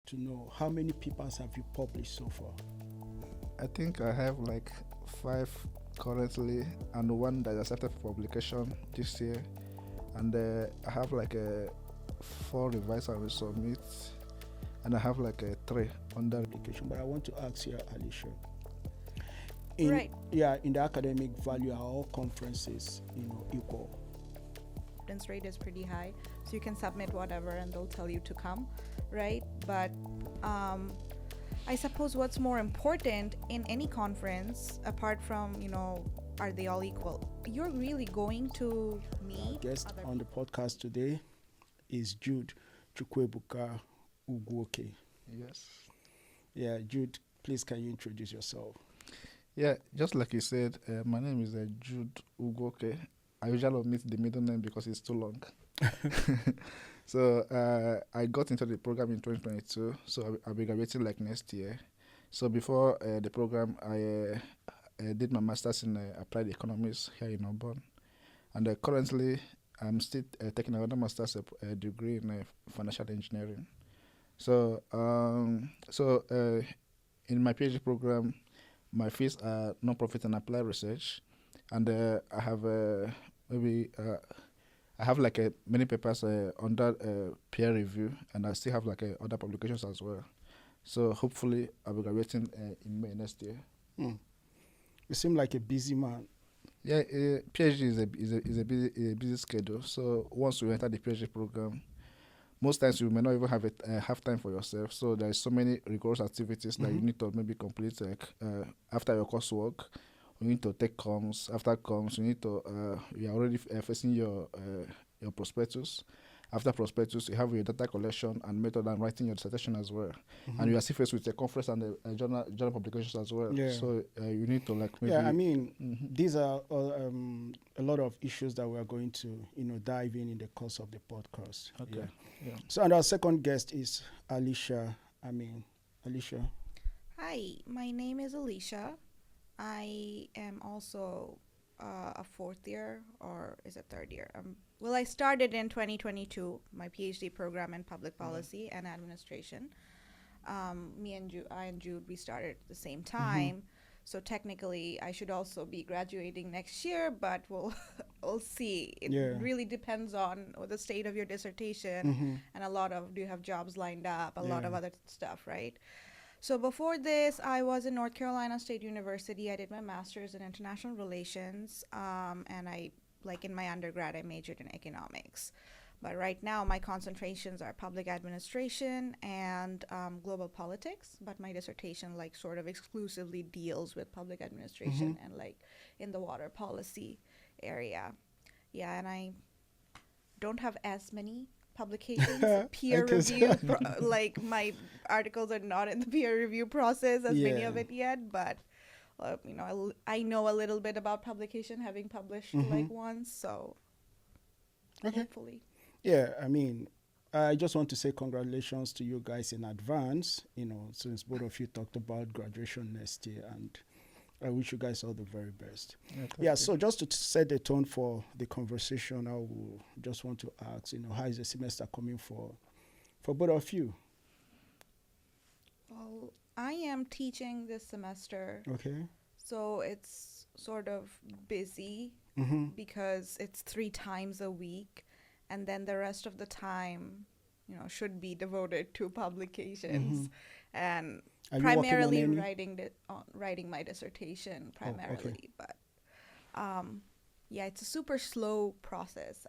to know how many papers have you published so far? I think I have like 5 currently and one that I started for publication this year. And I have like 4 revise and resubmit. And I have like 3 under Application. But I want to ask you, Alicia. In the academic value, are all conferences, equal? Acceptance rate is pretty high, so you can submit whatever and they'll tell you to come, right? But I suppose what's more important in any conference, apart from, are they all equal? You're really going to meet. Our guest on the podcast today is Jude Chukwuebuka Ugwuoke. Yes. Yeah, Jude, please can you introduce yourself? Yeah, just like you said, my name is Jude Ugwuoke. I usually omit the middle name because it's too long. So I got into the program in 2022, so I'll be graduating like next year. So before the program, I did my master's in applied economics here in Auburn. And currently, I'm still taking another master's degree in financial engineering. So, in my PhD program, my fees are non-profit and applied research, and I have many papers under peer review, and I still have other publications as well. So hopefully, I'll be graduating in May next year. You seem like a busy man. Yeah, PhD is a busy schedule. So once you enter the PhD program, most times you may not even have time for yourself. So there is so many rigorous activities that you need to maybe complete after your coursework. You need to take comms. After comms, you need to you are already facing your prospectus. After prospectus, you have your data collection and method and writing your dissertation as well. And you are still faced with a conference and journal publications as well. Yeah. So you need to maybe. Yeah, I mean, these are a lot of issues that we are going to dive in the course of the podcast. Okay. Yeah. So, and our second guest is Alicia. Alicia. Hi, my name is Alicia. I am also a 4th year, or is it 3rd year? I started in 2022, my PhD program in public policy and administration. I and Jude, we started at the same time. So technically, I should also be graduating next year, but we'll see. It really depends on the state of your dissertation and do you have jobs lined up, a lot of other stuff, right? So before this, I was in North Carolina State University. I did my master's in international relations, and in my undergrad, I majored in economics. But right now, my concentrations are public administration and global politics. But my dissertation, sort of exclusively deals with public administration and in the water policy area. Yeah, and I don't have as many publications, peer review, my articles are not in the peer review process as many of it yet, but I know a little bit about publication, having published once, so hopefully. Yeah, I mean, I just want to say congratulations to you guys in advance, since both of you talked about graduation next year, and I wish you guys all the very best. Yeah, so just to set the tone for the conversation, I will just want to ask, how is the semester coming for both of you? Well, I am teaching this semester. Okay. So it's sort of busy because it's 3 times a week, and then the rest of the time, should be devoted to publications and primarily writing my dissertation primarily, but it's a super slow process.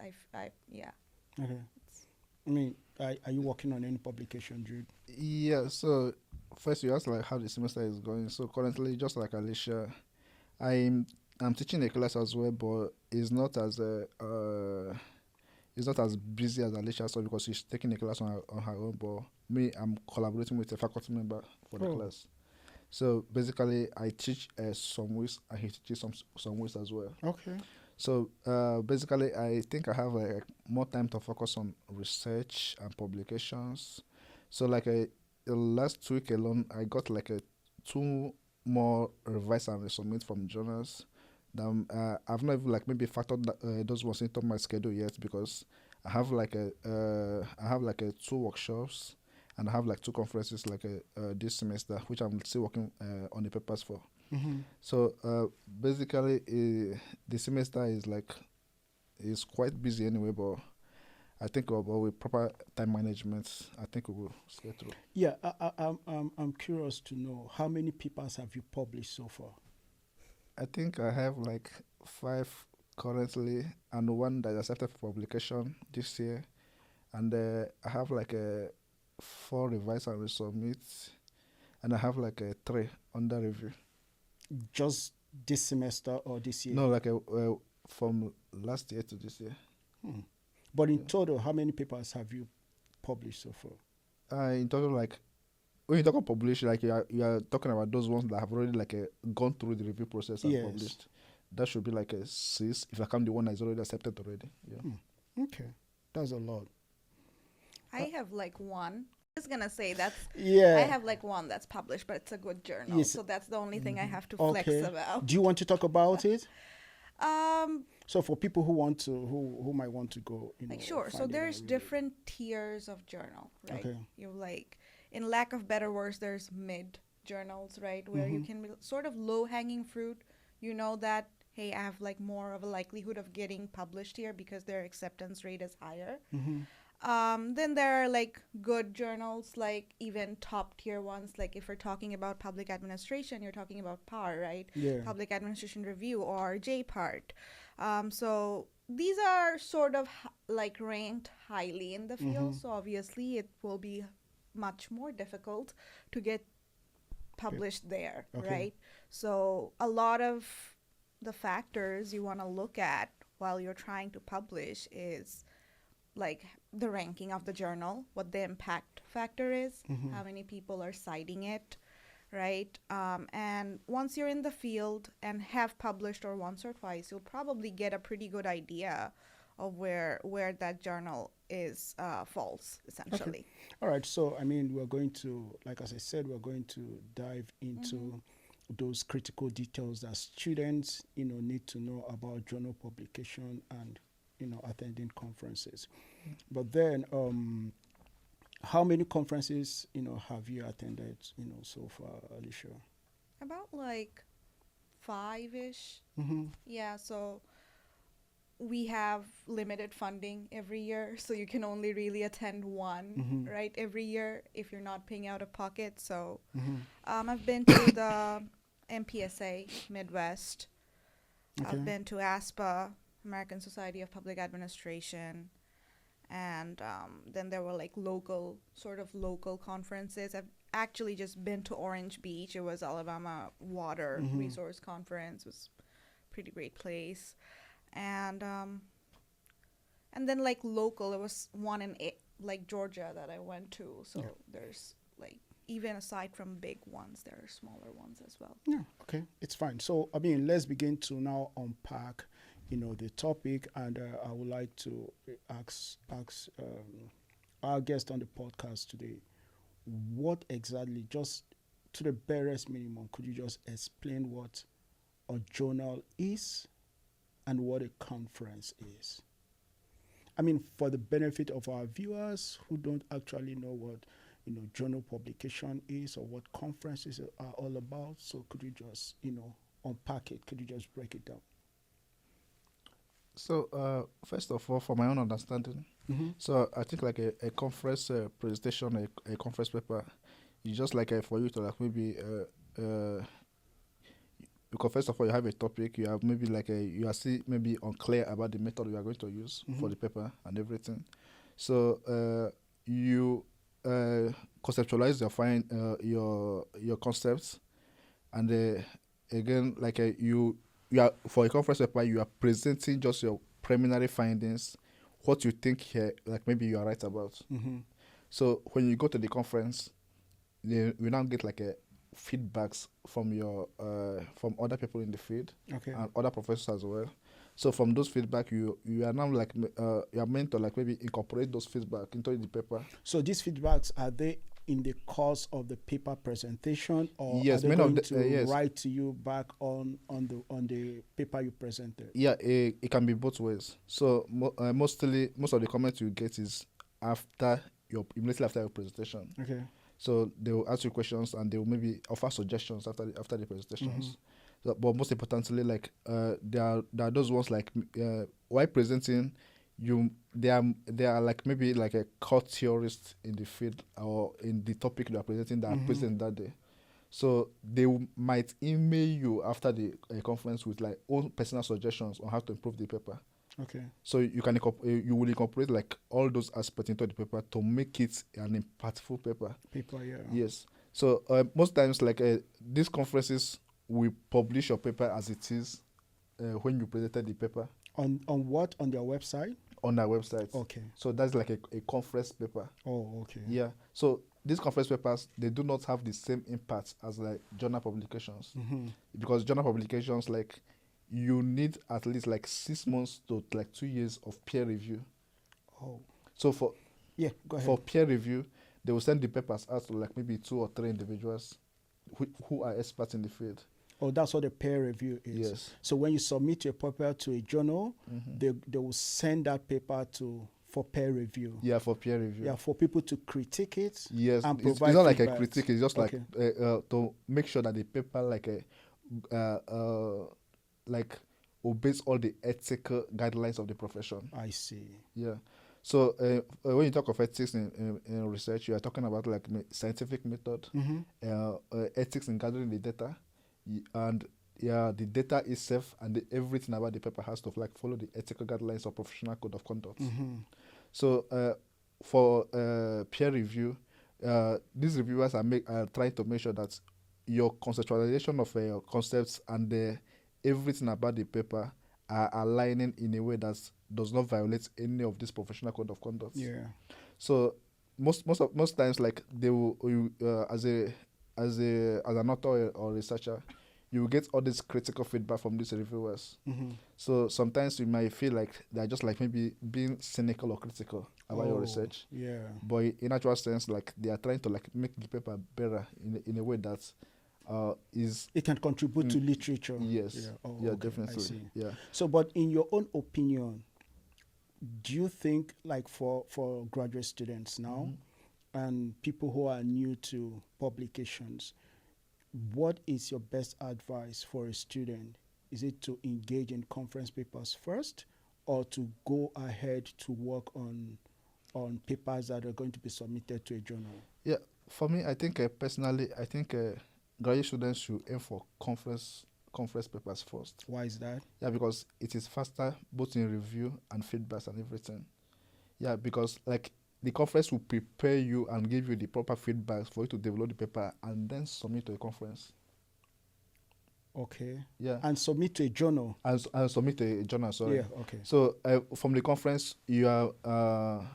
Okay. Are you working on any publication, Jude? Yeah. So first, you asked how the semester is going. So currently, just like Alicia, I'm teaching a class as well, but it's not as busy as Alicia, so because she's taking a class on her own, but me, I'm collaborating with a faculty member for the class. So basically, I teach some weeks, and he teaches some weeks as well. Okay. So basically, I think I have more time to focus on research and publications. So the last week alone, I got 2 more revise and resubmit from journals. I've not even maybe factored those ones into my schedule yet, because I have 2 workshops and I have like 2 conferences like this semester, which I'm still working on the papers for. So basically, the semester is quite busy anyway, but I think with proper time management, I think we will get through. Yeah, I'm curious to know how many papers have you published so far? I think I have like 5 currently, and 1 that is accepted for publication this year, and I have like 4 revise and resubmit, and I have like 3 under review. Just this semester or this year? No, like from last year to this year. But in total, how many papers have you published so far? In total, like when you talk about publish, like you are talking about those ones that have already like gone through the review process and published. That should be like a 6 if I count the one that is already accepted already. Yeah. Okay, that's a lot. I have like 1. I was gonna say I have like 1 that's published, but it's a good journal. Yes. So that's the only thing I have to flex about. Do you want to talk about it? So for people who want to, who might want to go, sure. So there's different tiers of journal, right? Okay. You like, in lack of better words, there's mid journals, right, where you can be sort of low hanging fruit. You know that, hey, I have like more of a likelihood of getting published here because their acceptance rate is higher. Then there are like good journals, like even top tier ones. Like if we're talking about public administration, you're talking about PAR, right? Yeah. Public Administration Review or JPART. So these are sort of like ranked highly in the field. So obviously it will be much more difficult to get published there, right? So a lot of the factors you want to look at while you're trying to publish is like the ranking of the journal, what the impact factor is, how many people are citing it, right? And once you're in the field and have published or once or twice, you'll probably get a pretty good idea of where that journal is falls, essentially. All right. So, I mean, we're going to, like as I said, we're going to dive into those critical details that students, need to know about journal publication and, attending conferences. But then, how many conferences, have you attended, so far, Alicia? About like 5-ish. Yeah, so we have limited funding every year, so you can only really attend 1, right, every year if you're not paying out of pocket. So I've been to the MPSA Midwest. I've been to ASPA, American Society of Public Administration, and then there were like local conferences. I've actually just been to Orange Beach. It was Alabama Water Resource Conference. It was a pretty great place. And then like local, there was one in like Georgia that I went to. So there's like, even aside from big ones, there are smaller ones as well. Yeah, okay, it's fine. So, I mean, let's begin to now unpack, the topic, and I would like to ask our guest on the podcast today, what exactly, just to the barest minimum, could you just explain what a journal is and what a conference is? I mean, for the benefit of our viewers who don't actually know what journal publication is or what conferences are all about. So could you just, unpack it? Could you just break it down? So first of all, for my own understanding, so I think like a conference presentation, a conference paper, is just like for you to like maybe because first of all you have a topic, you have maybe like you are still maybe unclear about the method you are going to use for the paper and everything. So you conceptualize your concepts, and again like you are, for a conference paper, you are presenting just your preliminary findings, what you think like maybe you are right about. So when you go to the conference, we now get like feedbacks from your from other people in the field and other professors as well. So from those feedback, you are now like you are meant to like maybe incorporate those feedback into the paper. So these feedbacks, are they in the course of the paper presentation, or yes, are they going to write to you back on the paper you presented? Yeah, it can be both ways. So most of the comments you get is after immediately after your presentation. Okay. So they will ask you questions and they will maybe offer suggestions after the presentations. So, but most importantly, like there are those ones like while presenting, they are like maybe like a core theorist in the field or in the topic they are presenting that are present that day. So they might email you after the conference with like own personal suggestions on how to improve the paper. Okay. So you will incorporate like all those aspects into the paper to make it an impactful paper. Paper, yeah. Yes. So most times, like these conferences, we publish your paper as it is when you presented the paper. On what? On their website? On our website. Okay. So that's like a conference paper. Oh, okay. Yeah. So these conference papers, they do not have the same impact as like journal publications. Because journal publications, like you need at least like 6 months to like 2 years of peer review. Oh. So go ahead. For peer review, they will send the papers out to like maybe 2 or 3 individuals who are experts in the field. Oh, that's what the peer review is. Yes. So when you submit your paper to a journal, they will send that paper for peer review. Yeah, for peer review. Yeah, for people to critique it. Yes, and it's provide not like a feedback. critique. It's just Okay. like to make sure that the paper like obeys all the ethical guidelines of the profession. I see. Yeah. So when you talk of ethics in research, you are talking about like scientific method, ethics in gathering the data, and the data itself and everything about the paper has to like follow the ethical guidelines of professional code of conduct. So for peer review, these reviewers are trying to make sure that your conceptualization of concepts and everything about the paper are aligning in a way that does not violate any of this professional code of conduct. Yeah. So most times, like they will as an author or researcher, you will get all this critical feedback from these reviewers. So sometimes you might feel like they're just like maybe being cynical or critical about your research. Yeah. But in actual sense, like they are trying to like make the paper better in a way that it can contribute to literature. Yes. Yeah, yeah, okay. definitely. I see. Yeah. So, but in your own opinion, do you think like for graduate students now and people who are new to publications, what is your best advice for a student? Is it to engage in conference papers first, or to go ahead to work on papers that are going to be submitted to a journal? Yeah, for me, I think personally, I think graduate students should aim for conference papers first. Why is that? Yeah, because it is faster both in review and feedbacks and everything. Yeah, because like the conference will prepare you and give you the proper feedbacks for you to develop the paper and then submit to a conference. Okay. Yeah. And submit to a journal. And submit to a journal. Sorry. Yeah. Okay. So from the conference, you are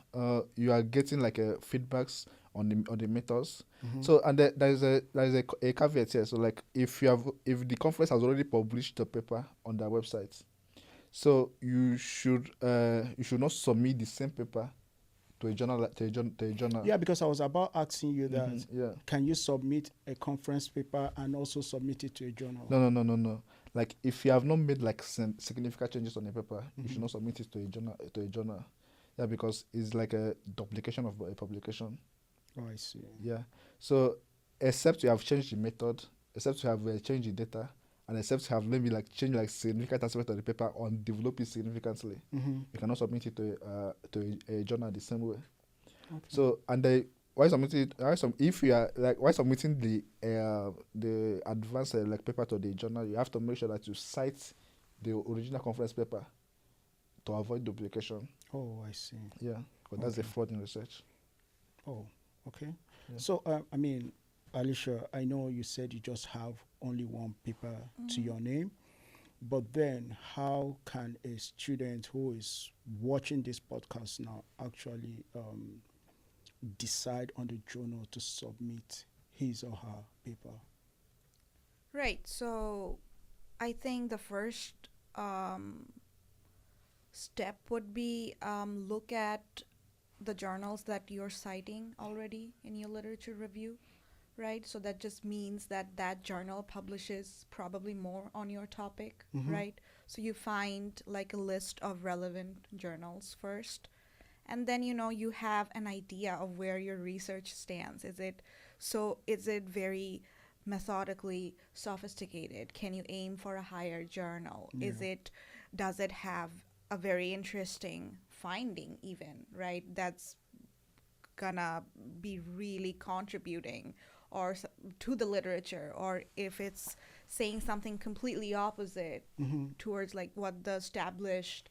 getting like feedbacks on the methods. So and there is a caveat here. So like if the conference has already published the paper on their website, so you should not submit the same paper to a journal. Yeah, because I was about asking you that. Yeah. Can you submit a conference paper and also submit it to a journal? No. Like if you have not made like significant changes on a paper, you should not submit it to a journal. Yeah, because it's like a duplication of a publication. Oh, I see. Yeah. So except you have changed the method, except you have changed the data, and except you have maybe like changed like significant aspect of the paper or develop it significantly, you cannot submit it to a journal the same way. Okay. So and why submitting the advanced like paper to the journal, you have to make sure that you cite the original conference paper to avoid duplication. Oh, I see. Yeah, because that's a fraud in research. Oh, okay. Yeah. So, I mean, Alicia, I know you said you just have only one paper to your name, but then how can a student who is watching this podcast now actually decide on the journal to submit his or her paper? Right. So I think the first step would be look at the journals that you're citing already in your literature review, right? So that just means that journal publishes probably more on your topic, right? So you find like a list of relevant journals first, and then you have an idea of where your research stands. Is it very methodically sophisticated? Can you aim for a higher journal? Yeah. Does it have a very interesting finding even, right? That's gonna be really contributing to the literature, or if it's saying something completely opposite towards like what the established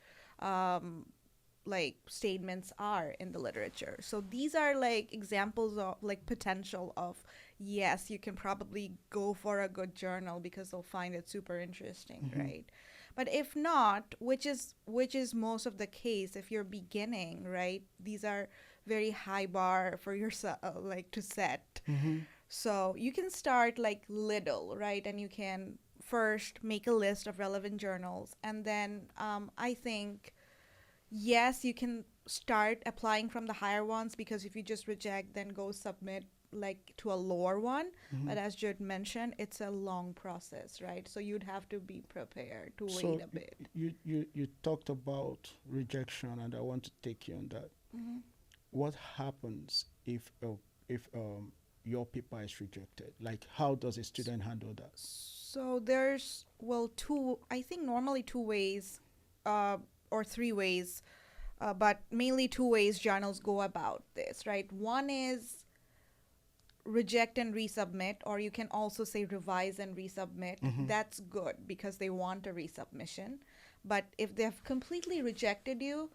like statements are in the literature. So these are like examples of like potential of, yes, you can probably go for a good journal because they'll find it super interesting, right? But if not, which is most of the case, if you're beginning, right, these are very high bar for yourself like to set. So you can start like little, right? And you can first make a list of relevant journals, and then I think, yes, you can start applying from the higher ones, because if you just reject, then go submit like to a lower one. But as Jude mentioned, it's a long process, right? So you'd have to be prepared to wait a bit. You talked about rejection, and I want to take you on that. What happens if your paper is rejected? Like, how does a student handle that? So there's, well, I think normally two ways, or three ways, but mainly two ways journals go about this, right? One is reject and resubmit, or you can also say revise and resubmit. That's good because they want a resubmission. But if they've completely rejected you,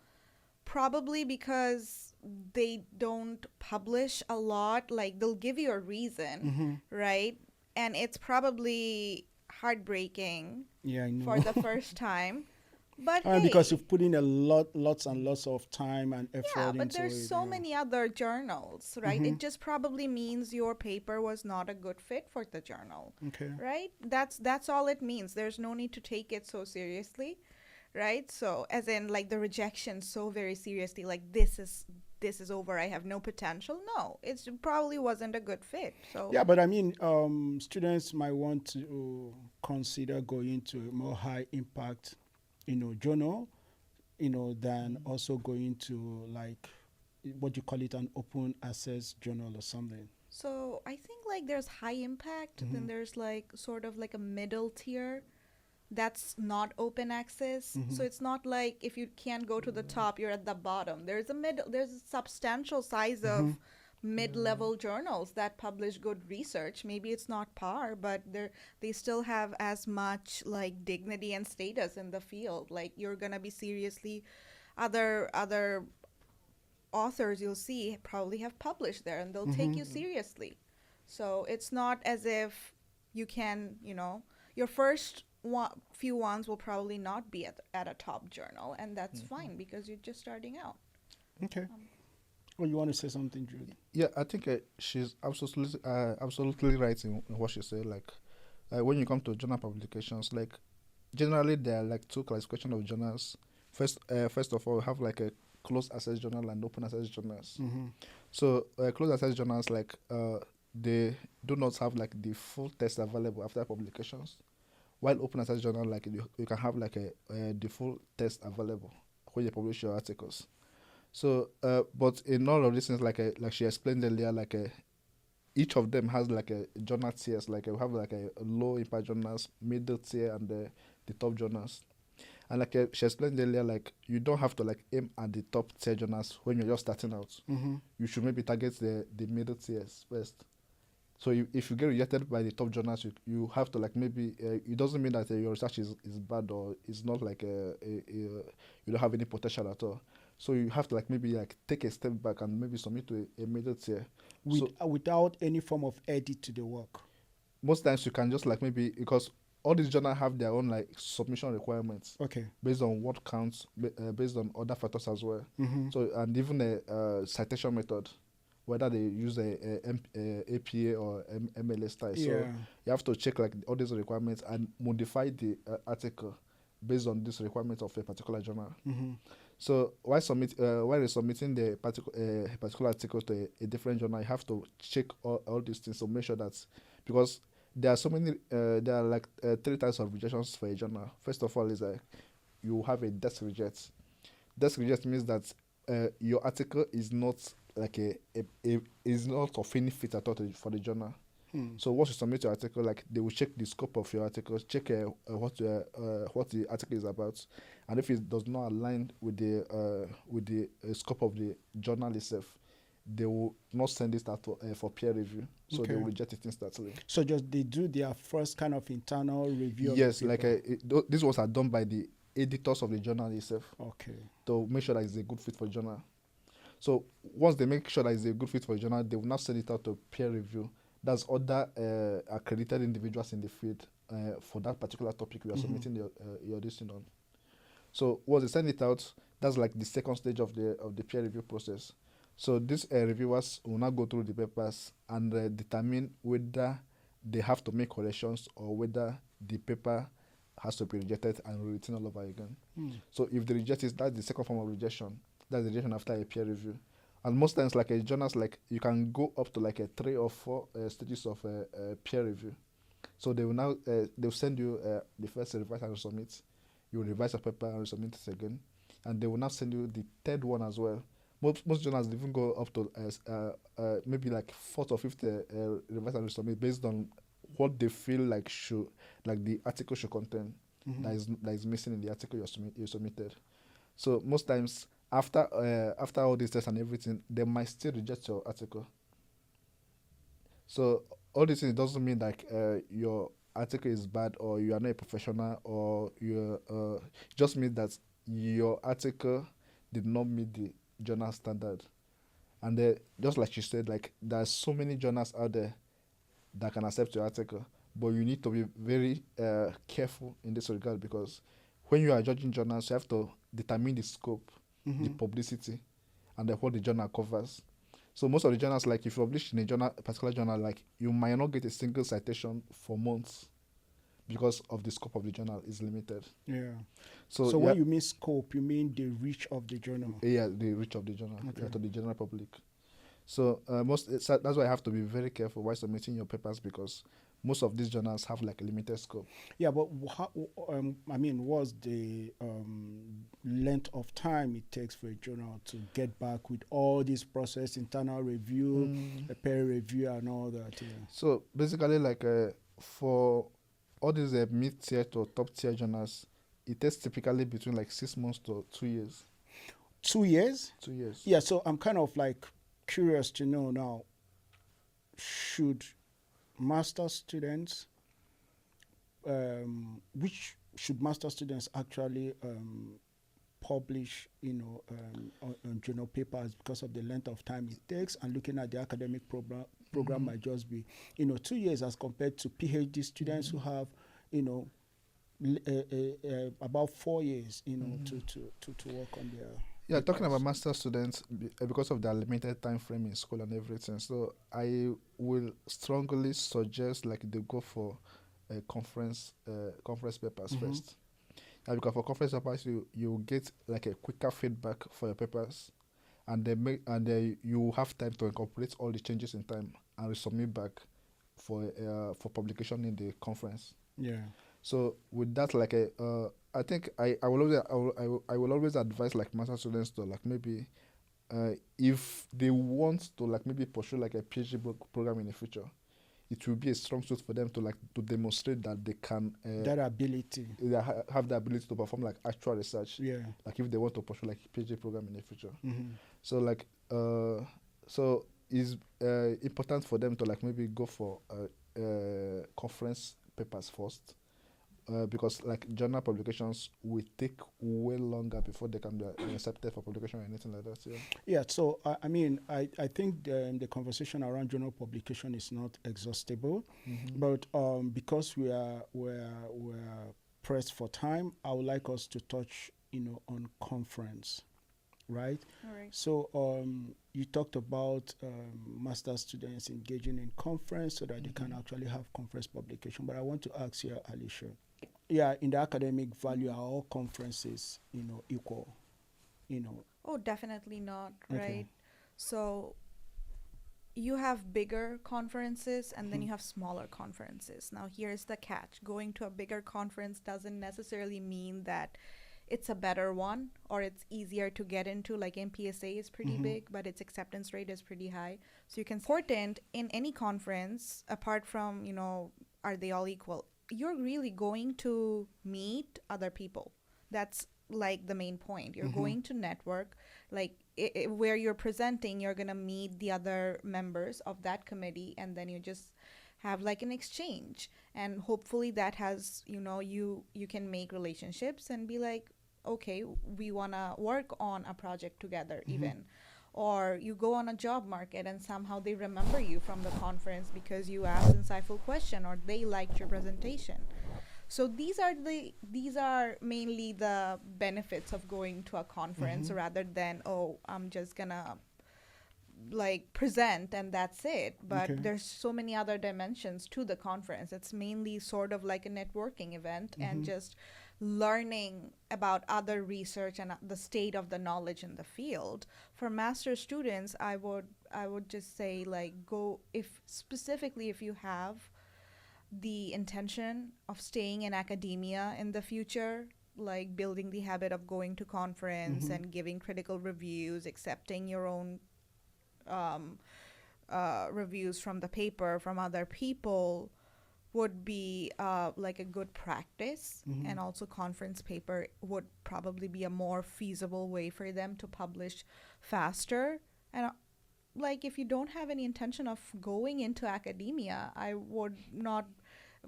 probably because they don't publish a lot, like they'll give you a reason, right? And it's probably heartbreaking for the first time. But hey, because you've put in lots and lots of time and effort into it. Yeah, but there's so many other journals, right? It just probably means your paper was not a good fit for the journal. Okay. Right? That's all it means. There's no need to take it so seriously, right? So as in like the rejection so very seriously, like this is over, I have no potential. No, it probably wasn't a good fit. So yeah, but I mean, students might want to consider going to a more high impact journal, than also going to like, what do you call it, an open access journal or something. So I think like there's high impact, then there's like sort of like a middle tier that's not open access. So it's not like if you can't go to the top, you're at the bottom. There's a substantial size of mid-level journals that publish good research. Maybe it's not par, but they still have as much like dignity and status in the field. Like you're gonna be seriously, other authors you'll see probably have published there, and they'll take you seriously. So it's not as if you can, your first few ones will probably not be at a top journal, and that's fine because you're just starting out. Okay. Well, you want to say something, Jude? Yeah, I think she's absolutely right in what she said. Like, when you come to journal publications, like generally there are like two classification of journals. First of all, we have like a closed access journal and open access journals. So closed access journals, like they do not have like the full text available after publications, while open access journal, like you can have like the full text available when you publish your articles. So, but in all of these things, like she explained earlier, like each of them has like a journal tiers. Like we have like a low impact journals, middle tier, and the top journals. And like she explained earlier, like you don't have to like aim at the top tier journals when you're just starting out. You should maybe target the middle tiers first. So if you get rejected by the top journals, you have to like maybe it doesn't mean that your research is bad or it's not like you don't have any potential at all. So you have to like maybe like take a step back and maybe submit to a middle tier. Without any form of edit to the work. Most times you can just like maybe, because all these journals have their own like submission requirements. Okay. Based on what counts, based on other factors as well. So, and even a citation method, whether they use a APA or MLA style. So you have to check like all these requirements and modify the article based on this requirement of a particular journal. So while submitting the particular article to a different journal, you have to check all these things to make sure that, because there are so many, there are like 3 types of rejections for a journal. First of all is you have a desk reject. Desk reject means that your article is not like is not of any fit at all for the journal. So once you submit your article, like they will check the scope of your article, check what the article is about, and if it does not align with the scope of the journal itself, they will not send it out for peer review. So they will reject it instantly. So just they do their first kind of internal review. Yes, like these ones are done by the editors of the journal itself. Okay. To make sure that it's a good fit for the journal. So once they make sure that it's a good fit for the journal, they will now send it out to peer review. That's other accredited individuals in the field for that particular topic we are submitting your listing on. So once they send it out, that's like the second stage of the peer review process. So these reviewers will now go through the papers and determine whether they have to make corrections or whether the paper has to be rejected and rewritten all over again. So if they reject it, that's the second form of rejection. That's the rejection after a peer review. And most times, like a journals, like you can go up to like a 3 or 4 stages of peer review. So they will now they'll send you the first revise and resubmit. You will revise your paper and resubmit it again, and they will now send you the third one as well. Most journals even go up to maybe like 4th or 5th revise and resubmit based on what they feel like the article should contain that is missing in the article you submitted. So most times after all these tests and everything, they might still reject your article. So all this things doesn't mean like your article is bad or you are not a professional or you just means that your article did not meet the journal standard. And just like you said, like there's so many journals out there that can accept your article, but you need to be very careful in this regard, because when you are judging journals, you have to determine the scope, the publicity, and what the journal covers. So most of the journals, like if you publish in a particular journal, like you might not get a single citation for months because of the scope of the journal is limited. Yeah. So when you mean scope, you mean the reach of the journal? Yeah, the reach of the journal to the general public. So that's why I have to be very careful while submitting your papers, because most of these journals have like a limited scope. Yeah, but what's the length of time it takes for a journal to get back with all this process, internal review, peer review, and all that? Yeah. So basically, like for all these mid-tier to top-tier journals, it takes typically between like 6 months to 2 years. 2 years? 2 years. Yeah. So I'm kind of like curious to know now, should master students, which should master students actually publish, on journal papers, because of the length of time it takes, and looking at the academic program might just be, 2 years as compared to PhD students who have, about 4 years, to work on their. Yeah, talking about master students, because of their limited time frame in school and everything, so I will strongly suggest like they go for conference papers first. And because for conference papers, you get like a quicker feedback for your papers, and you have time to incorporate all the changes in time and resubmit back for publication in the conference. Yeah. So with that, like I think I will always advise like master students to like maybe if they want to like maybe pursue like a PhD program in the future, it will be a strong suit for them to demonstrate that they can that ability. They have the ability to perform like actual research. Yeah. Like if they want to pursue like a PhD program in the future. So like so it's important for them to like maybe go for conference papers first. Because like journal publications will take way longer before they can be accepted for publication or anything like that. Yeah. So I think the conversation around journal publication is not exhaustible, but because we're pressed for time, I would like us to touch on conference, right? All right. So you talked about master students engaging in conference so that they can actually have conference publication. But I want to ask you, Alicia. Yeah, in the academic value, are all conferences, equal? Oh, definitely not, Okay. right? So you have bigger conferences and then you have smaller conferences. Now, here's the catch. Going to a bigger conference doesn't necessarily mean that it's a better one or it's easier to get into. Like MPSA is pretty big, but its acceptance rate is pretty high. So you can important in any conference, apart from, are they all equal? You're really going to meet other people. That's like the main point. You're going to network. Like where you're presenting, you're going to meet the other members of that committee, and then you just have like an exchange, and hopefully that has, you can make relationships and be like, okay, we want to work on a project together even. Or you go on a job market and somehow they remember you from the conference because you asked an insightful question or they liked your presentation. So these are mainly the benefits of going to a conference rather than, I'm just gonna like present and that's it. But there's so many other dimensions to the conference. It's mainly sort of like a networking event and just learning about other research and the state of the knowledge in the field. For master's students, I would just say, like, go, if you have the intention of staying in academia in the future, like building the habit of going to conference and giving critical reviews, accepting your own reviews from the paper from other people, would be like a good practice. And also conference paper would probably be a more feasible way for them to publish faster. And like, if you don't have any intention of going into academia, I would not.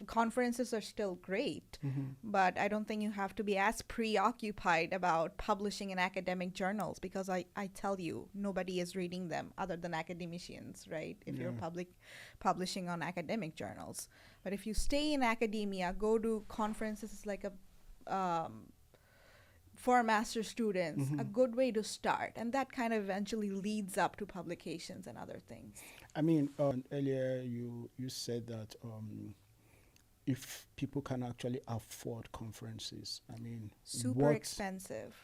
Conferences are still great, but I don't think you have to be as preoccupied about publishing in academic journals, because I tell you, nobody is reading them other than academicians, right? If you're publishing on academic journals. But if you stay in academia, go to conferences, like for master students, a good way to start. And that kind of eventually leads up to publications and other things. I mean, earlier you said that if people can actually afford conferences, I mean, super expensive.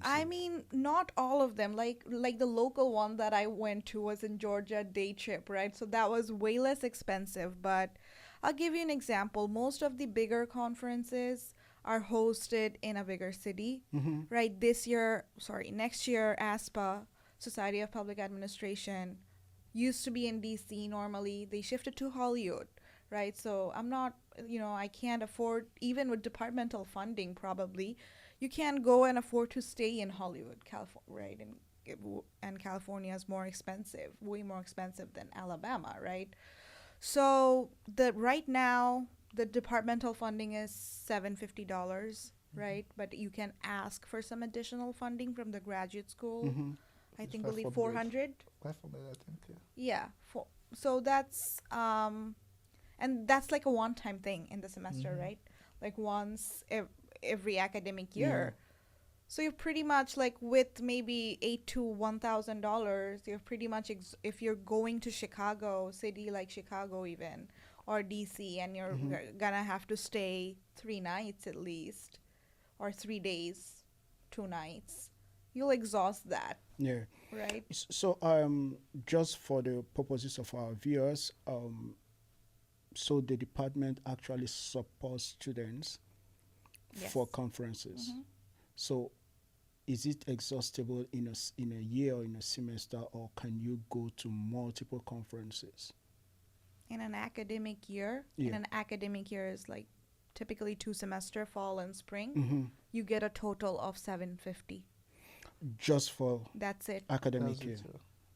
I mean, not all of them. Like the local one that I went to was in Georgia, day trip, right? So that was way less expensive. But I'll give you an example. Most of the bigger conferences are hosted in a bigger city, right? Next year, ASPA, Society of Public Administration, used to be in DC normally. They shifted to Hollywood, right? So I'm not, I can't afford, even with departmental funding probably, you can't go and afford to stay in Hollywood, California, right? And California is more expensive, way more expensive than Alabama, right? So right now, the departmental funding is $750, right? But you can ask for some additional funding from the graduate school. I believe 400. 500, I think. Yeah. So that's and that's like a one-time thing in the semester, right? Like once every academic year. So you're pretty much like, with maybe $800 to $1,000, you're pretty much if you're going to city like Chicago even, or DC, and you're gonna have to stay 3 nights at least, or 3 days, 2 nights, you'll exhaust that. Yeah. Right. So just for the purposes of our viewers, so the department actually supports students for conferences. So is it exhaustible in a year or in a semester, or can you go to multiple conferences? In an academic year, is like typically 2 semester, fall and spring, you get a total of $750. Just for that's it. Academic year.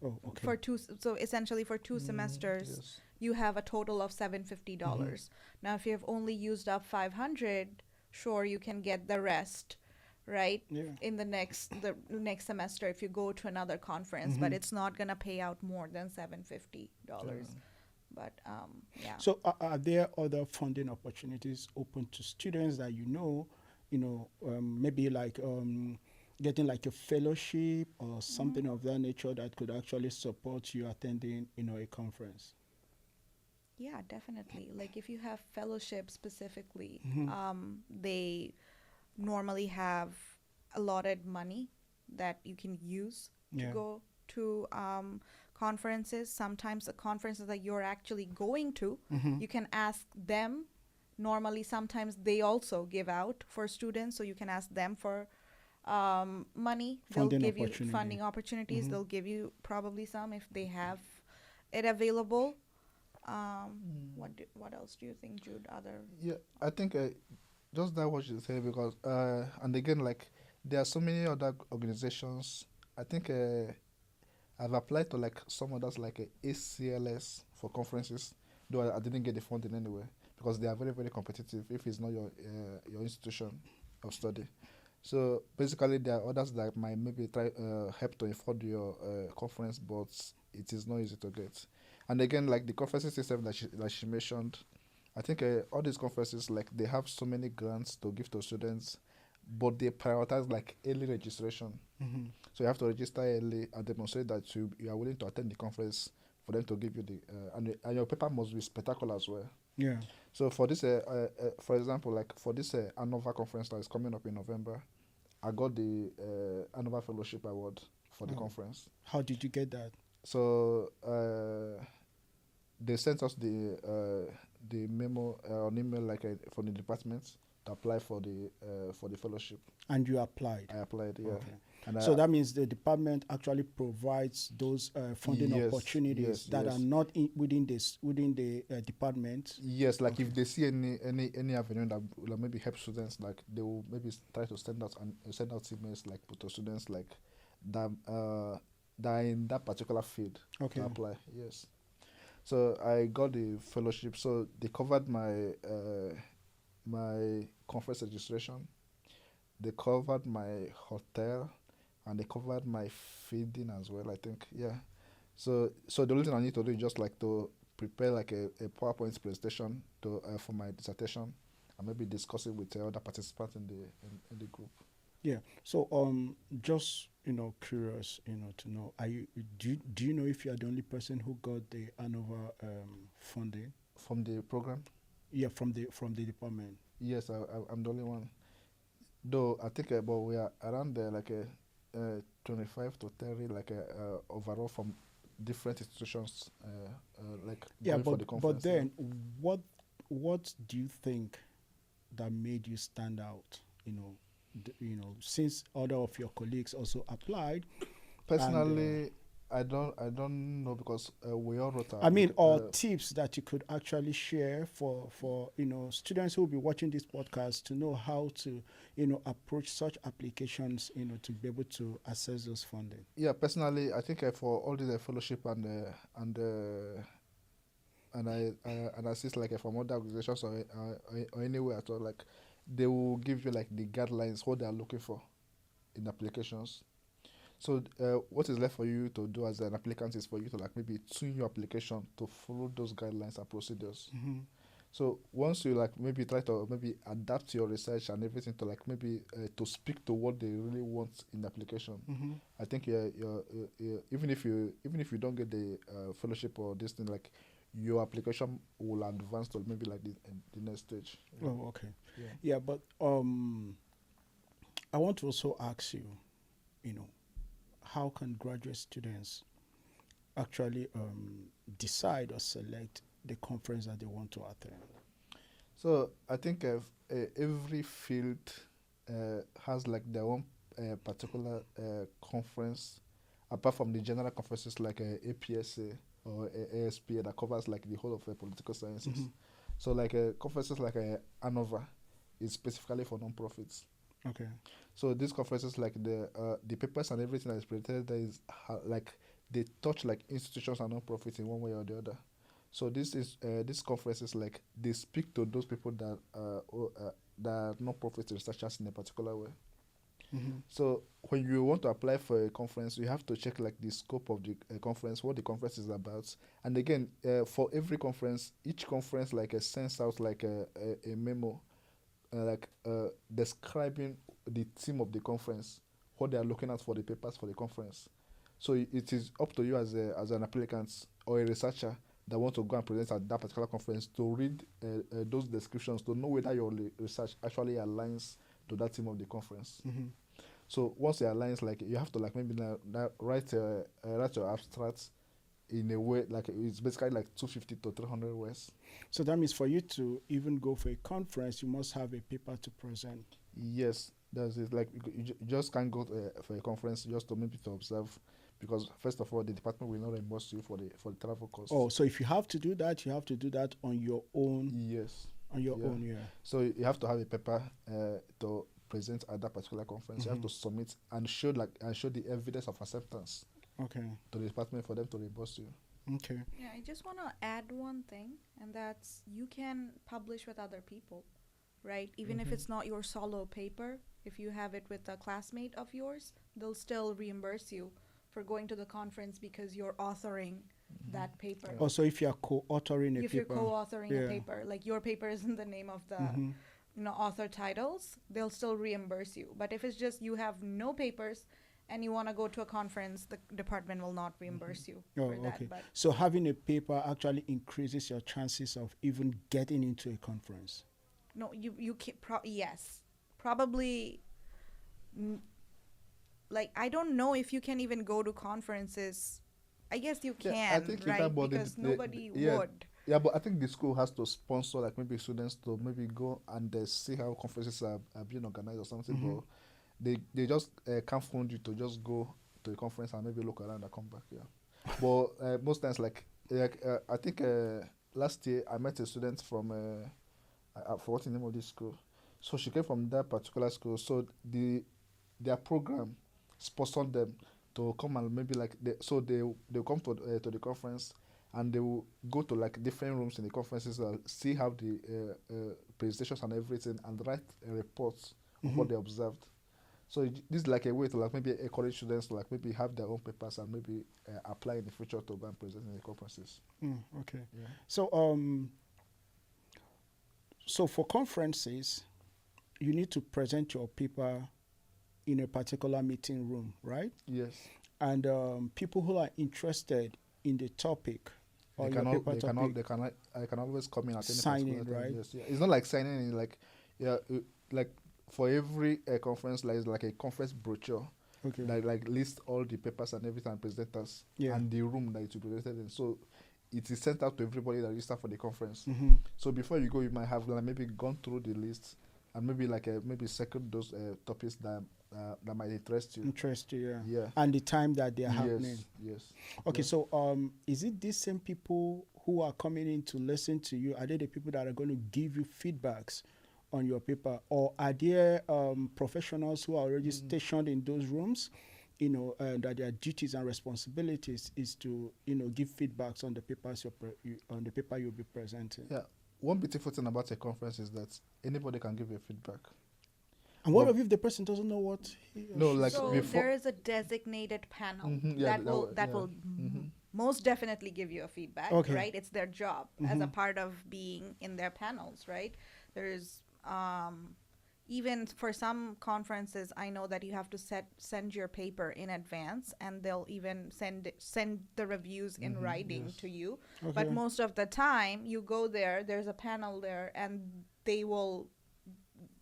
Oh, okay. So essentially for 2 semesters, you have a total of $750. Now, if you have only used up 500, sure, you can get the rest, right? In the next semester if you go to another conference, but it's not gonna pay out more than $750. But So are there other funding opportunities open to students that maybe like getting like a fellowship or something of that nature that could actually support you attending a conference? Yeah, definitely. Like if you have fellowship specifically, they normally have allotted money that you can use to go to conferences. Sometimes the conferences that you're actually going to, you can ask them normally sometimes they also give out for students, so you can ask them for money. Funding They'll give you opportunity. funding opportunities. Mhm. They'll give you probably some if they have it available. What else do you think, Jude? Other Yeah, I think just that what you say, because and again, like there are so many other organizations. I think I've applied to like some others like ACLS for conferences, though I didn't get the funding anyway because they are very very competitive if it's not your institution of study. So basically, there are others that might maybe try help to afford your conference, but it is not easy to get. And again, like the conferences system that she mentioned, I think all these conferences like they have so many grants to give to students, but they prioritize like early registration. Mhm. So you have to register early and demonstrate that you are willing to attend the conference for them to give you the and your paper must be spectacular as well. Yeah. So for this, for example, like for this ARNOVA conference that is coming up in November, I got the ARNOVA Fellowship Award for the Oh. conference. How did you get that? So they sent us the memo on email like from the department to apply for the fellowship. And you applied. I applied, yeah. Okay. And So that means the department actually provides those funding Yes, opportunities yes, that yes. are not within the department. yes, like Okay. if they see any avenue that will maybe help students, like they will maybe try to send out emails like to students like that that are in that particular field Okay. to apply. Yes. So I got the fellowship. So they covered my my conference registration. They covered my hotel, and they covered my feeding as well. I think, yeah. So the only thing I need to do is just like to prepare like a PowerPoint presentation to for my dissertation, and maybe discuss it with other participants in the group. Yeah. So just curious, to know, do you know if you are the only person who got the ARNOVA funding? From the program, Yeah, from the department. yes, I'm the only one. Though I think about we are around there like a 25 to 30 like overall from different institutions like Yeah, going for the conference. but then what do you think that made you stand out? Since other of your colleagues also applied. Personally, I don't know because we all wrote. I mean, or tips that you could actually share for students who will be watching this podcast to know how to approach such applications to be able to access those funding. Yeah, personally, I think for all the fellowship and I assist like from other organizations or anywhere at all, like they will give you like the guidelines what they are looking for in applications. So what is left for you to do as an applicant is for you to like maybe tune your application to follow those guidelines and procedures. Mm-hmm. So once you like maybe try to maybe adapt your research and everything to like maybe to speak to what they really want in the application, Mm-hmm. I think even if you don't get the fellowship or this thing, like your application will advance to maybe like the next stage. Yeah. Oh, okay. Yeah. Yeah, but I want to also ask you, how can graduate students actually decide or select the conference that they want to attend? So I think every field has like their own particular conference, apart from the general conferences like APSA or ASPA that covers like the whole of political sciences. Mm-hmm. So like conferences like ARNOVA is specifically for non-profits. Okay. So these conferences, like the papers and everything that is presented, there is like they touch like institutions and non-profits in one way or the other. So these conferences, like they speak to those people that are non-profit researchers in a particular way. Mm-hmm. So when you want to apply for a conference, you have to check like the scope of the conference, what the conference is about, and again, for every conference, each conference like sends out like a memo, describing the theme of the conference, what they are looking at for the papers for the conference. So it is up to you as an applicant or a researcher that want to go and present at that particular conference to read those descriptions to know whether your research actually aligns to that theme of the conference. Mm-hmm. So once it aligns, like you have to like maybe write your abstract, in a way like it's basically like 250 to 300 words. So that means for you to even go for a conference, you must have a paper to present. Yes, that's it. Like you just can't go for a conference just to maybe to observe, because first of all, the department will not reimburse you for the travel costs. Oh, so if you have to do that, you have to do that on your own. Yes. On your own, yeah. So you have to have a paper to present at that particular conference. You have to submit and show the evidence of acceptance. Okay. To the department for them to reimburse you. Okay. Yeah, I just want to add one thing, and that's you can publish with other people, right? Even if it's not your solo paper, if you have it with a classmate of yours, they'll still reimburse you for going to the conference because you're authoring that paper. Also, if you're co-authoring a If paper. you're co-authoring a paper, like your paper is in the name of the author titles, they'll still reimburse you. But if it's just you have no papers and you want to go to a conference, the department will not reimburse you for that. Okay. But So having a paper actually increases your chances of even getting into a conference. no, you can yes, probably. Like I don't know if you can even go to conferences. I guess you can, I think you right? can, but Because nobody would. Yeah, but I think the school has to sponsor like maybe students to maybe go and see how conferences are being organized or something. But they just can't fund you to just go to the conference and maybe look around and come back. Yeah. But most times, I think last year I met a student from I forgot the name of this school. So she came from that particular school. So their program sponsored them to come and maybe they come to the conference, and they will go to like different rooms in the conferences and see how the presentations and everything, and write a report of what they observed. So this is like a way to like maybe encourage students to like maybe have their own papers and maybe apply in the future to go and present in the conferences. Okay. Yeah. So for conferences, you need to present your paper in a particular meeting room, right? Yes. And people who are interested in the topic or They can always come in at any sign particular in, time. right? Yes. Yeah. It's not like signing in, like like for every conference, like a conference brochure. Okay. Like list all the papers and everything and presenters Yeah. and the room that it will be presented in. So it is sent out to everybody that registered for the conference. So before you go, you might have like maybe gone through the list and maybe like maybe circle those topics that might interest you. Yeah. And the time that they are happening. Yes. Okay, Yeah. so is it these same people who are coming in to listen to you? Are they the people that are going to give you feedbacks on your paper, or are there professionals who are already stationed in those rooms, that their duties and responsibilities is to give feedbacks on the papers on the paper you'll be presenting? Yeah. One beautiful thing about a conference is that anybody can give you feedback. And what if the person doesn't know what? So there is a designated panel that will most definitely give you a feedback, right? It's their job as a part of being in their panels, right? There's even for some conferences, I know that you have to send your paper in advance, and they'll even send the reviews in writing to you. Okay. But most of the time, you go there, there's a panel there, and they will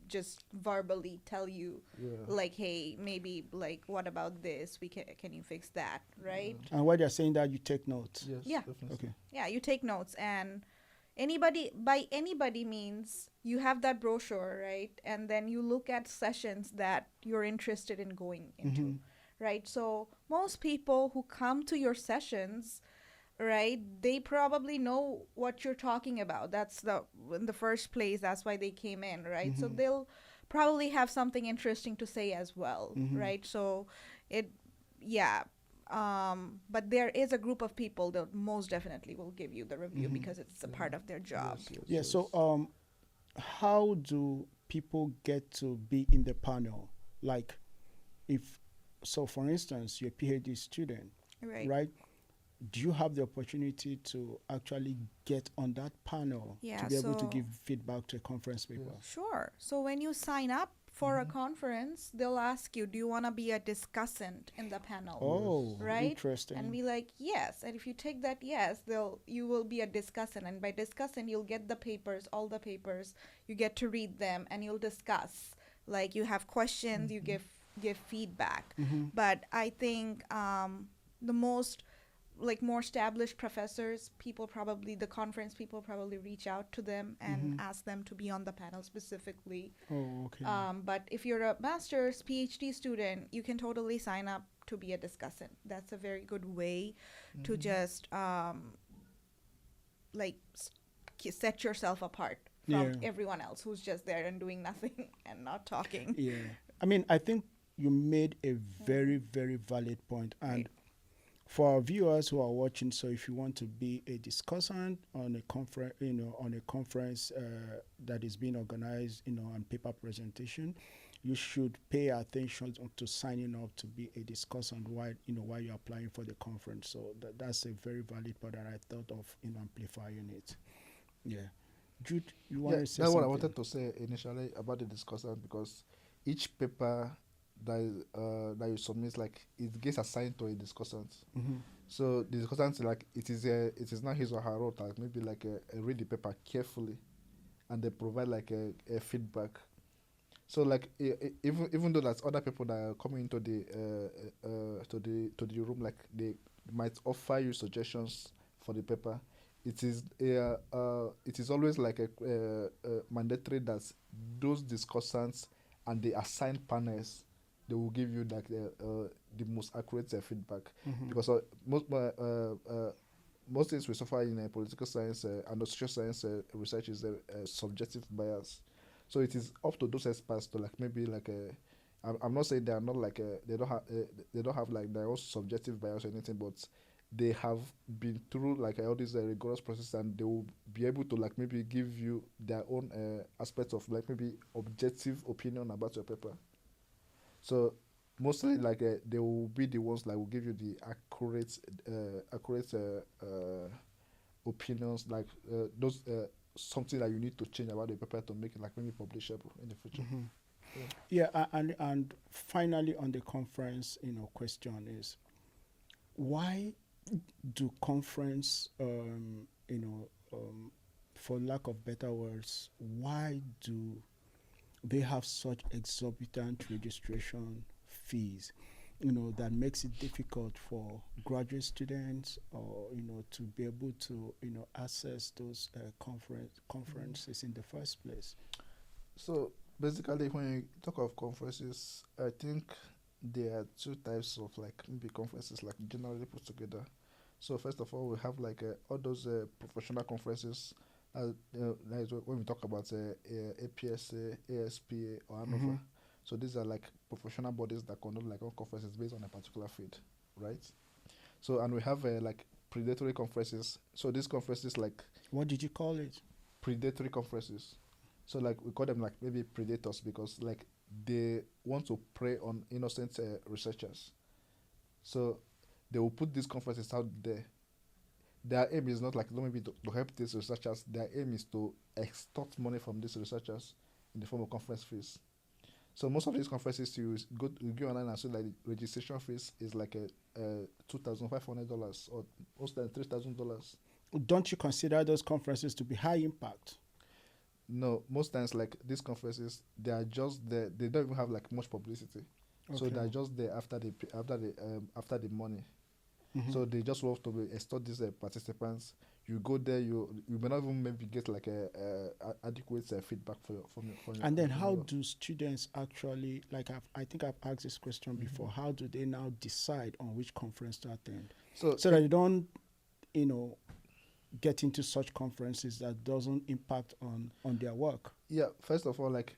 just verbally tell you, like, hey, maybe like, what about this? Can you fix that, right? And while they're saying that, you take notes. Yes. Yeah. Definitely. Okay. Yeah, you take notes, and by anybody means you have that brochure, right? And then you look at sessions that you're interested in going into, right? So most people who come to your sessions, right, they probably know what you're talking about. That's in the first place, that's why they came in, right? So they'll probably have something interesting to say as well, right? So but there is a group of people that most definitely will give you the review because it's a part of their job. Yes. So how do people get to be in the panel? Like, for instance, you're a PhD student, right? Do you have the opportunity to actually get on that panel to be able to give feedback to a conference paper? Sure. So when you sign up for a conference, they'll ask you, do you want to be a discussant in the panel? Oh, right? Interesting. And be like, yes. And if you take that yes, you will be a discussant. And by discussant, you'll get all the papers, you get to read them, and you'll discuss. Like, you have questions, you give feedback. But I think the most like more established professors, the conference people probably reach out to them and ask them to be on the panel specifically. Oh, okay. But if you're a master's, PhD student, you can totally sign up to be a discussant. That's a very good way to just set yourself apart from everyone else who's just there and doing nothing and not talking. Yeah. I mean, I think you made a very, very valid point. And for our viewers who are watching, so if you want to be a discussant on a conference, that is being organized, on paper presentation, you should pay attention to signing up to be a discussant while you're applying for the conference. So that's a very valid point that I thought of amplifying it. Yeah. Jude, you want to say that's something? what I wanted to say initially about the discussant, because each paper that you submit, like, it gets assigned to a discussant. So the discussant, like, it is not his or her role, like maybe like read the paper carefully, and they provide like a feedback. So like even though that's other people that are coming into the room, like they might offer you suggestions for the paper, it is always like a mandatory that those discussants and the assigned panels, they will give you like the most accurate feedback, because most things we suffer in political science and social science research is a subjective bias. So it is up to those experts to like maybe like I'm not saying they are not like they don't have like their own subjective bias or anything, but they have been through like all these rigorous process, and they will be able to like maybe give you their own aspects of like maybe objective opinion about your paper. So mostly like they will be the ones like will give you the accurate opinions, like those something that you need to change about the paper to make it like maybe publishable in the future. And finally on the conference question is, why do conference for lack of better words, why do they have such exorbitant registration fees, that makes it difficult for graduate students or, to be able to, access those conferences in the first place? So basically, when you talk of conferences, I think there are two types of like maybe conferences like generally put together. So first of all, we have like all those professional conferences. That is when we talk about APSA, ASPA, or ARNOVA. So these are like professional bodies that conduct like all conferences based on a particular field, right? So and we have like predatory conferences. So these conferences, like, what did you call it? Predatory conferences. So like we call them like maybe predators, because like they want to prey on innocent researchers. So they will put these conferences out there. Their aim is not like maybe to help these researchers. Their aim is to extort money from these researchers in the form of conference fees. So most of these conferences, you go online and see like the registration fees is like $2,500 or most than $3,000. Don't you consider those conferences to be high impact? No, most times like these conferences, they are just there. They don't even have like much publicity, so they're just there after the money. So they just want to extort these participants. You go there, you may not even maybe get like a adequate feedback from your. And then how do students actually, like I think I've asked this question before, how do they now decide on which conference to attend? So that they don't, get into such conferences that doesn't impact on their work? Yeah, first of all, like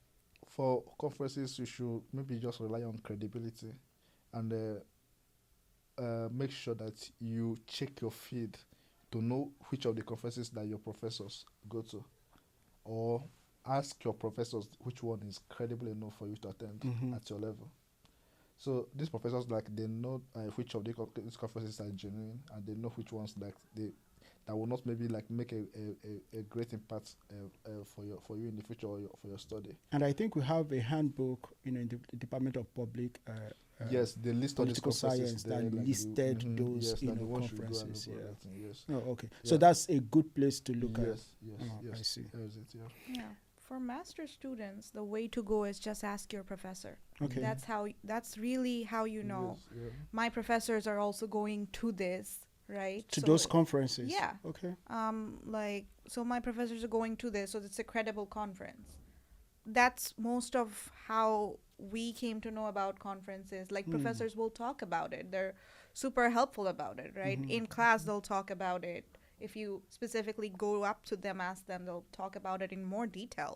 for conferences, you should maybe just rely on credibility and make sure that you check your feed to know which of the conferences that your professors go to, or ask your professors which one is credible enough for you to attend at your level. So these professors, like, they know which of these conferences are genuine, and they know which ones like that will not maybe like make a great impact for you in the future or for your study. And I think we have a handbook, in the Department of Public yes, the list political of science that like listed those yes, conferences. Yes. Oh, okay. Yeah. So that's a good place to look at. Yes. I see. That is it, Yeah. For master students, the way to go is just ask your professor. Okay. That's really how you know. Yes, My professors are also going to this. right? To So those conferences. yeah. Okay. Like, so my professors are going to this, so it's a credible conference. That's most of how we came to know about conferences. Like, professors will talk about it. They're super helpful about it, right? In class, they'll talk about it. If you specifically go up to them, ask them, they'll talk about it in more detail,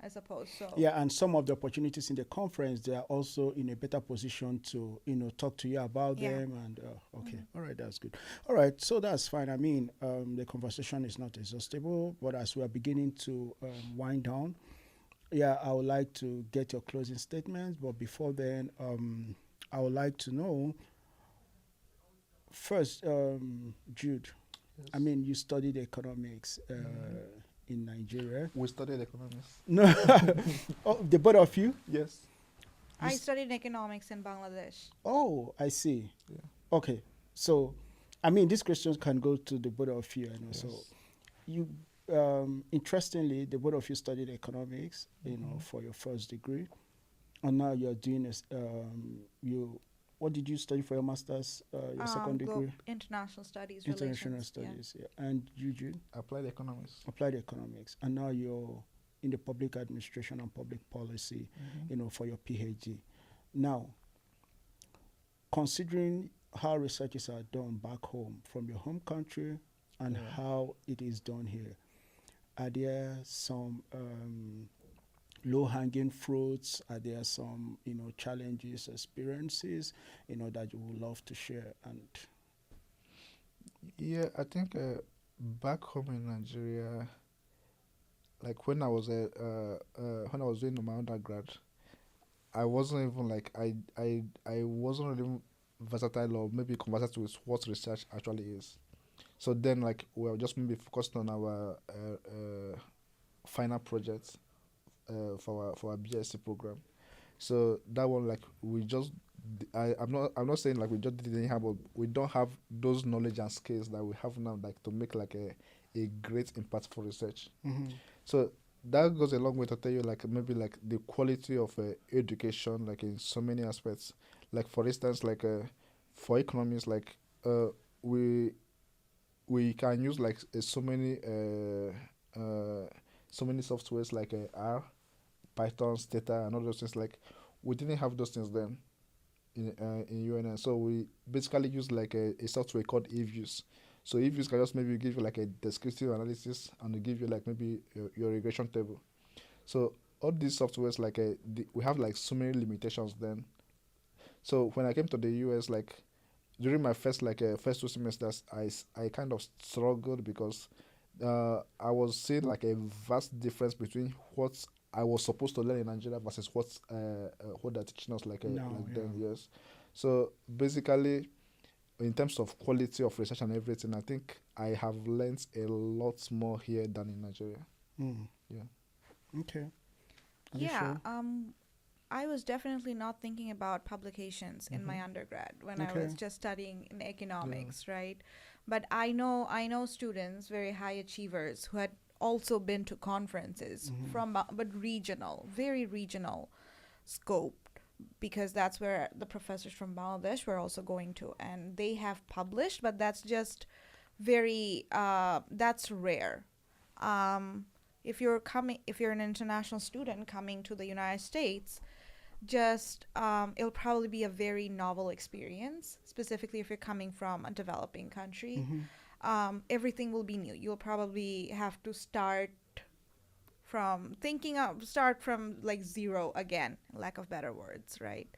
I suppose. So Yeah, and some of the opportunities in the conference, they are also in a better position to, talk to you about Yeah. them. And okay, all right, that's good. All right, so that's fine. I mean, the conversation is not exhaustible, but as we are beginning to wind down, yeah, I would like to get your closing statements. But before then, I would like to know first, Jude. I mean, you studied economics in Nigeria. We studied economics. No, oh, the both of you. Yes. I studied economics in Bangladesh. Oh, I see. Yeah. Okay, so I mean, these questions can go to the both of you. I know. Yes. So you, interestingly, the both of you studied economics, for your first degree, and now you're doing this. What did you study for your master's? Your second degree? International studies. International Relations, yeah. studies. Yeah. And you, Jude? Applied economics. Applied economics, and now you're in the public administration and public policy, for your PhD. Now, considering how researches are done back home from your home country and how it is done here, are there some low-hanging fruits? Are there some, challenges, experiences, that you would love to share? And Yeah, I think back home in Nigeria, like when I was doing my undergrad, I wasn't even like I wasn't really versatile or maybe conversant with what research actually is. So then, like, we were just maybe focused on our final projects for our BSc program. So that one, like, we just I'm not saying like we just did anyhow, but we don't have those knowledge and skills that we have now, like to make like a great impact for research. So that goes a long way to tell you, like, maybe like the quality of education, like in so many aspects. Like, for instance, like for economics, like we can use like so many softwares like R, Python, Stata, and all those things. Like, we didn't have those things then in UNN. So we basically use like a software called eViews. So eViews can just maybe give you like a descriptive analysis and they give you like maybe your regression table. So all these softwares, like we have like so many limitations then. So when I came to the US, like during my first 2 semesters, I kind of struggled because I was seeing like a vast difference between what I was supposed to learn in Nigeria versus what they're teaching us like then. Yes. So basically, in terms of quality of research and everything, I think I have learned a lot more here than in Nigeria. Yeah. Okay. Yeah. I was definitely not thinking about publications in my undergrad when I was just studying in economics, right? But I know students, very high achievers, who had also been to conferences but regional, very regional scope, because that's where the professors from Bangladesh were also going to, and they have published, but that's just very that's rare. If you're an international student coming to the United States, just it'll probably be a very novel experience, specifically if you're coming from a developing country. Everything will be new. You'll probably have to start from like zero again, lack of better words, right?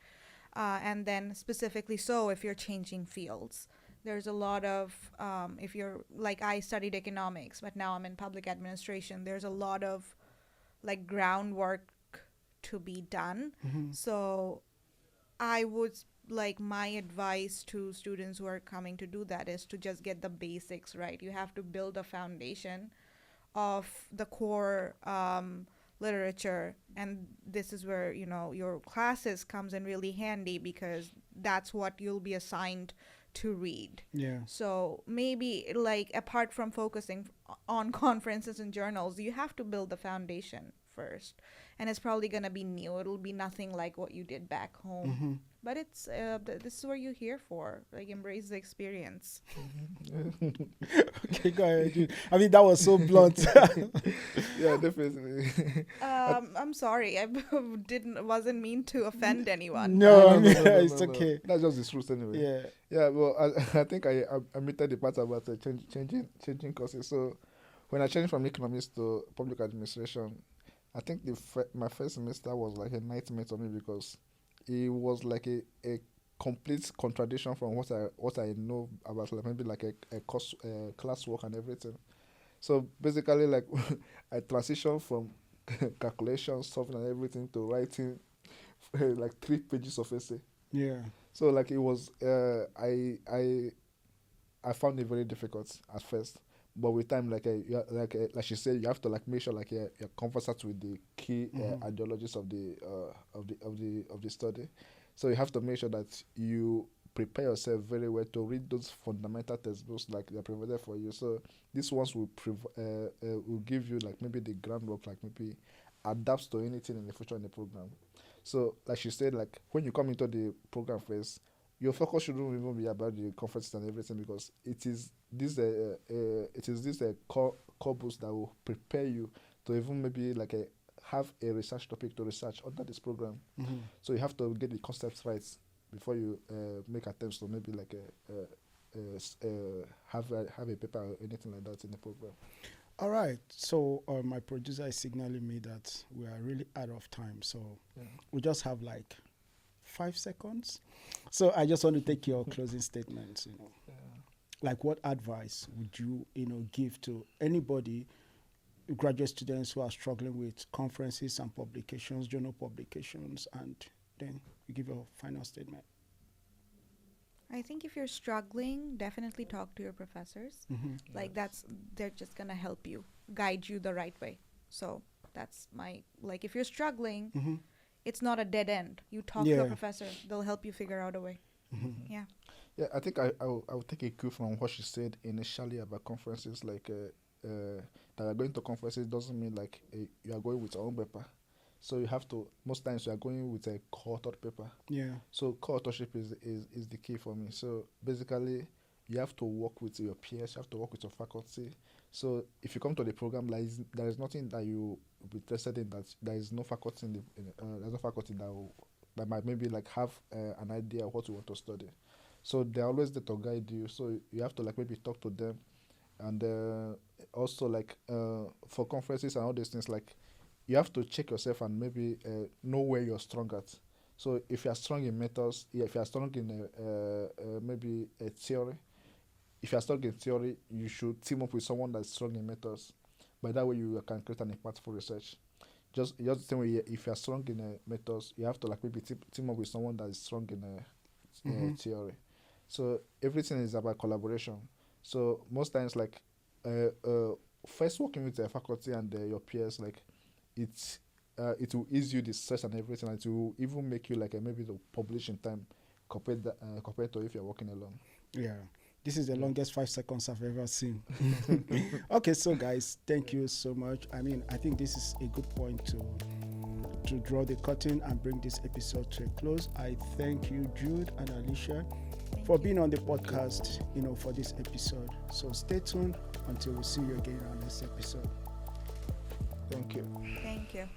And then specifically, so if you're changing fields, there's a lot of if you're like, I studied economics, but now I'm in public administration, there's a lot of like groundwork to be done. So I would like, my advice to students who are coming to do that is to just get the basics right. You have to build a foundation of the core literature, and this is where your classes comes in really handy, because that's what you'll be assigned to read. Yeah. So maybe, like, apart from focusing on conferences and journals, you have to build the foundation first, and it's probably gonna be new. It'll be nothing like what you did back home. But it's this is what you're here for. Like, embrace the experience. Okay, go ahead. Jude. I mean, that was so blunt. Yeah, definitely. I'm sorry. I wasn't mean to offend anyone. No, I mean, it's okay. That's just the truth anyway. Yeah. Yeah, well, I think I omitted the part about changing courses. So when I changed from economics to public administration, I think my first semester was like a nightmare to me because it was like a complete contradiction from what I know about, like maybe like a course classwork and everything. So basically, like I transitioned from calculation, solving and everything to writing like 3 pages of essay. Yeah. So like it was I found it very difficult at first, but with time, like she said, you have to like make sure like you're conversant with the key ideologies of the study. So you have to make sure that you prepare yourself very well to read those fundamental textbooks like they're provided for you. So these ones will give you like maybe the groundwork, like maybe adapts to anything in the future in the program. So like she said, like when you come into the program phase, your focus shouldn't even be about the conferences and everything because it is this core boost that will prepare you to even maybe like have a research topic to research under this program. So you have to get the concepts right before you make attempts to maybe like have a paper or anything like that in the program. All right. So my producer is signaling me that we are really out of time. So we just have like 5 seconds. So I just want to take your closing statements. Like what advice would you give to anybody, graduate students who are struggling with conferences and publications, journal publications, and then you give your final statement. I think if you're struggling, definitely talk to your professors. Like they're just gonna help you, guide you the right way. So that's like if you're struggling, it's not a dead end. You talk to a professor, they'll help you figure out a way. Yeah. Yeah, I think I'll take a cue from what she said initially about conferences, like that you're going to conferences doesn't mean like you are going with your own paper. So you have to, most times you are going with a co-authored paper. Yeah. So co-authorship is the key for me. So basically, you have to work with your peers, you have to work with your faculty. So if you come to the program, there is nothing that you will be interested in that there is no faculty there's no faculty that might maybe like have an idea of what you want to study. So they're always there to guide you. So you have to like maybe talk to them, and also like for conferences and all these things, like you have to check yourself and maybe know where you're strong at. So if you're strong in methods, if you're strong in maybe a theory, if you're strong in theory, you should team up with someone that's strong in methods. By that way, you can create an impactful research. Just the same way, if you're strong in methods, you have to like maybe team up with someone that is strong in theory. So everything is about collaboration. So most times, like first working with the faculty and your peers, like it will ease you the stress and everything, and it will even make you like maybe the publish in time compared to if you're working alone. Yeah. This is the longest 5 seconds I've ever seen. Okay, so guys, thank you so much. I mean, I think this is a good point to draw the curtain and bring this episode to a close. I thank you, Jude and Alicia, for being on the podcast, for this episode. So stay tuned until we see you again on this episode. Thank you. Thank you.